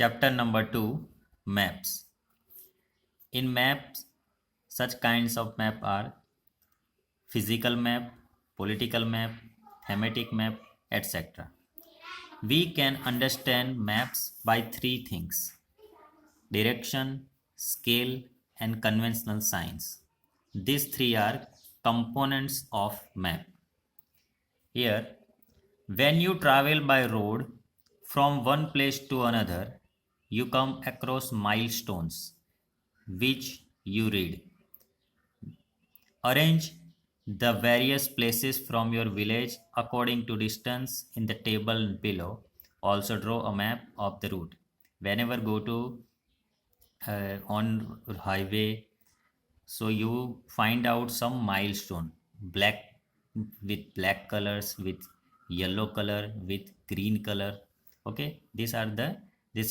Chapter number 2, Maps. In maps, such kinds of map are physical map, political map, thematic map, etc. We can understand maps by three things: direction, scale, and conventional signs. These three are components of map. Here, when you travel by road from one place to another, you come across milestones which you read. Arrange the various places from your village according to distance in the table below. Also draw a map of the route. Whenever go to on highway, so you find out some milestone, black with black colors, with yellow color, with green color. Okay, this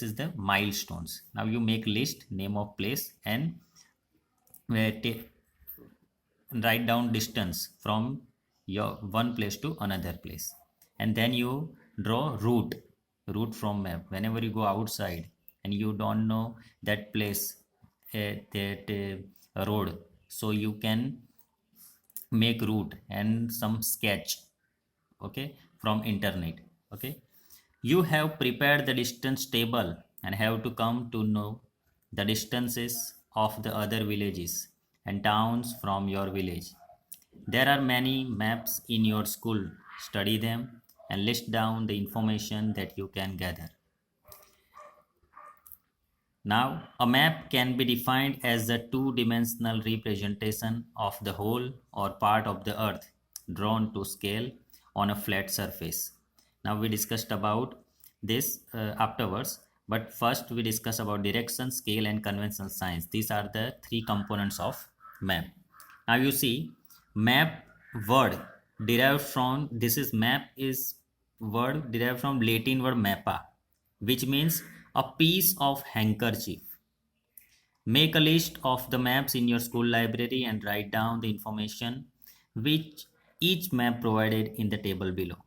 is the milestones. Now you make list, name of place, and write down distance from your one place to another place, and then you draw route from map. Whenever you go outside and you don't know that place, that road, so you can make route and some sketch, okay, from internet. Okay, you have prepared the distance table and have to come to know the distances of the other villages and towns from your village. There are many maps in your school. Study them and list down the information that you can gather. Now, a map can be defined as a two-dimensional representation of the whole or part of the earth drawn to scale on a flat surface. Now, we discussed about this afterwards, but first we discuss about direction, scale, and conventional signs. These are the three components of map. Now, you see, map word derived from this is map is word derived from Latin word mappa, which means a piece of handkerchief. Make a list of the maps in your school library and write down the information which each map provided in the table below.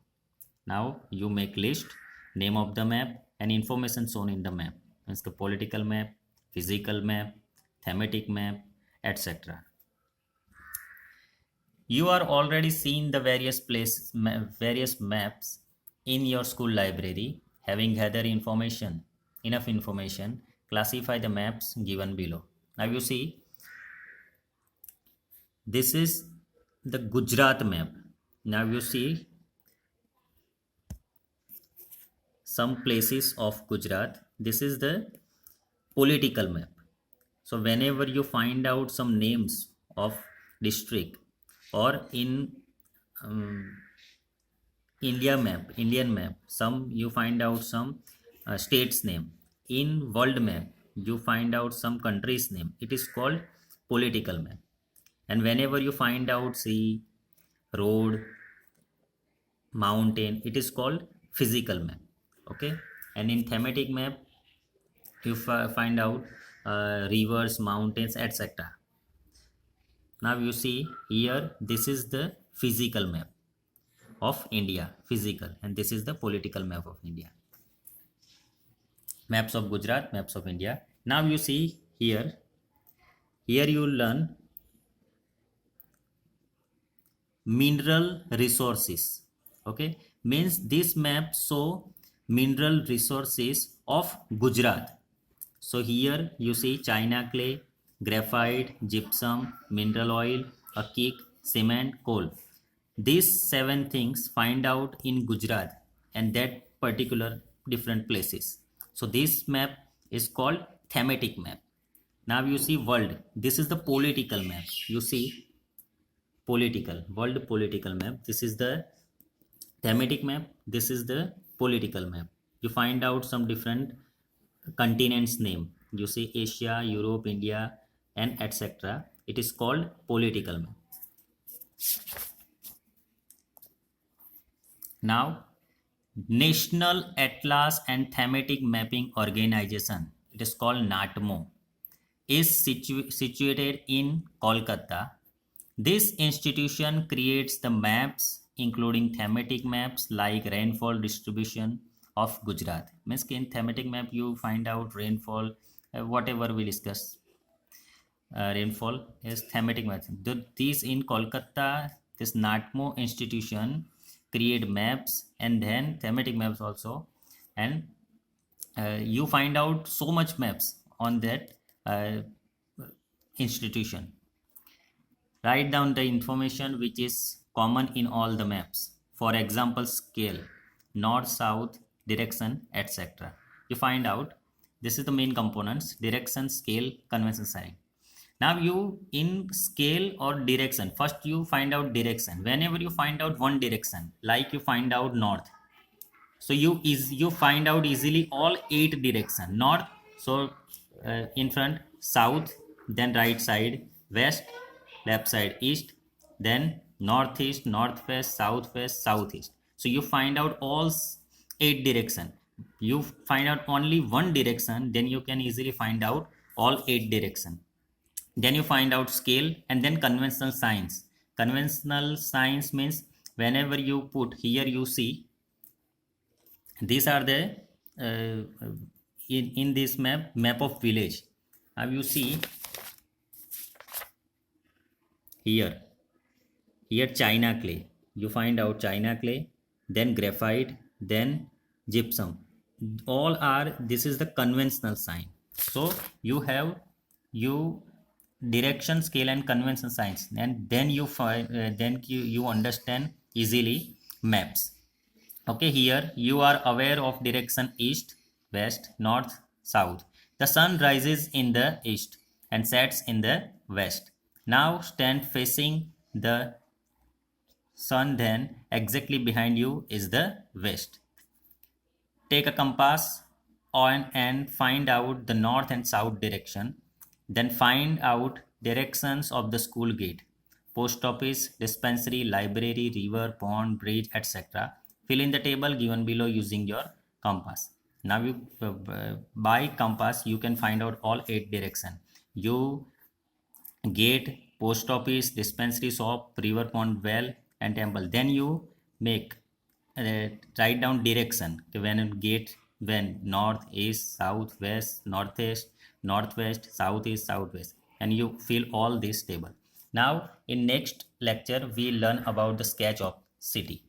Now you make list, name of the map, and information shown in the map. Means the political map, physical map, thematic map, etc. You are already seen the various maps in your school library. Having gathered enough information, classify the maps given below. Now you see, this is the Gujarat map. Now you see some places of Gujarat. This is the political map. So whenever you find out some names of district, or in um, Indian map, some you find out some states name. In world map, you find out some countries name. It is called political map. And whenever you find out sea, road, mountain, it is called physical map. Okay, and in thematic map, you find out rivers, mountains, etc. Now you see here, this is the physical map of India, physical, and this is the political map of India. Maps of Gujarat, maps of India. Now you see here, you will learn mineral resources. Okay, means this map show mineral resources of Gujarat. So here you see China clay, graphite, gypsum, mineral oil, acic, cement, coal. These seven things find out in Gujarat and that particular different places. So this map is called thematic map. Now you see world. This is the political map. You see world political map. This is the thematic map. This is the political map. You find out some different continents name. You see Asia, Europe, India, and etc. It is called political map. Now, National Atlas and Thematic Mapping Organization, it is called NATMO, is situated in Kolkata. This institution creates the maps including thematic maps like rainfall distribution, of Gujarat. Means in thematic map you find out rainfall, whatever we discuss. Rainfall is thematic map. These in Kolkata, this NATMO institution create maps and then thematic maps also, and you find out so much maps on that institution. Write down the information which is common in all the maps. For example, scale, north, south, direction, etc. You find out this is the main components: direction, scale, convention sign. Now you in scale or direction, first you find out direction. Whenever you find out one direction, like you find out north, so you find out easily all eight direction. North, so in front, south, then right side, west, left side, east, then northeast, northwest, southwest, southeast. So you find out all eight direction. You find out only one direction, then you can easily find out all eight direction. Then you find out scale, and then conventional signs. Conventional signs means whenever you put here, you see these are the in this map of village. Now you see here china clay, you find out china clay, then graphite, then gypsum. All are, this is the conventional sign. So you have you direction, scale and conventional signs, and then you find then you understand easily maps. Okay, here you are aware of direction east, west, north, south. The sun rises in the east and sets in the west. Now stand facing the sun, then exactly behind you is the west. Take a compass on and find out the north and south direction. Then find out directions of the school gate, post office, dispensary, library, river, pond, bridge, etc. Fill in the table given below using your compass. Now you by compass you can find out all eight direction. You gate, post office, dispensary, shop, river, pond, well and temple. Then you make write down direction. When gate, when north, east, south, west, northeast, northwest, southeast, southwest, and you fill all this table. Now in next lecture we learn about the sketch of city.